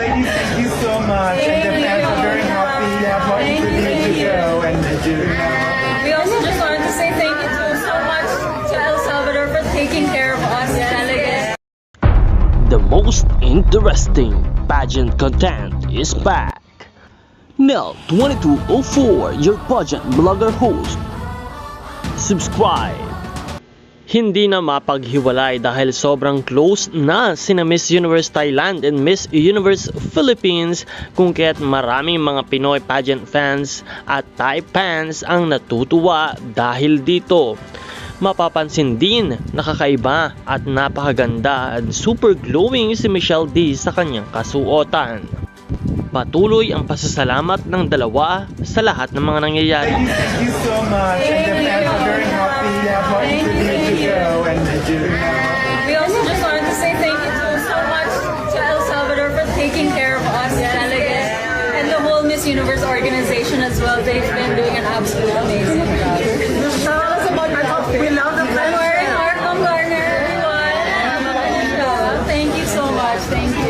Ladies, thank you so much. And the fans are very happy to have what you to go and do. We also just wanted to say thank you so much to El Salvador for taking care of us delegates. The most interesting pageant content is back. Nell 2204, your pageant blogger host. Subscribe. Hindi na mapaghiwalay dahil sobrang close na sina Miss Universe Thailand and Miss Universe Philippines, kung kaya't maraming mga Pinoy pageant fans at Thai fans ang natutuwa dahil dito. Mapapansin din na kakaiba at napakaganda at super glowing si Michelle D sa kanyang kasuotan. Patuloy ang pasasalamat ng dalawa sa lahat ng mga nangyayari. Ladies, thank you so much. And the fans are very happy to have what you to go and do. We also just wanted to say thank you so much to El Salvador for taking care of us delegates and the whole Miss Universe organization as well. They've been doing an absolute amazing job. Tell us about your top. We love the I'm wearing Markham Garner, everyone. Thank you so much. Thank you.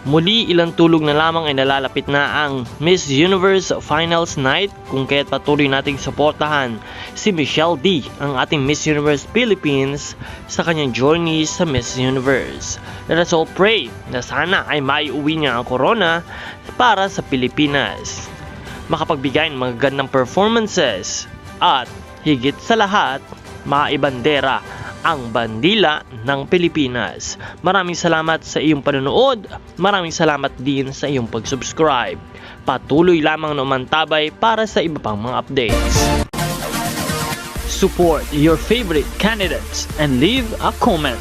Muli ilang tulog na lamang ay nalalapit na ang Miss Universe Finals Night, kung kaya't patuloy nating suportahan si Michelle D, ang ating Miss Universe Philippines, sa kanyang journey sa Miss Universe. Let us all pray na sana ay maiuwi niya ang corona para sa Pilipinas, makapagbigay ng mga gandang performances at higit sa lahat, maibandera ang bandila ng Pilipinas. Maraming salamat sa iyong panonood. Maraming salamat din sa iyong pag-subscribe. Patuloy lamang na umantabay para sa iba pang mga updates. Support your favorite candidates and leave a comment.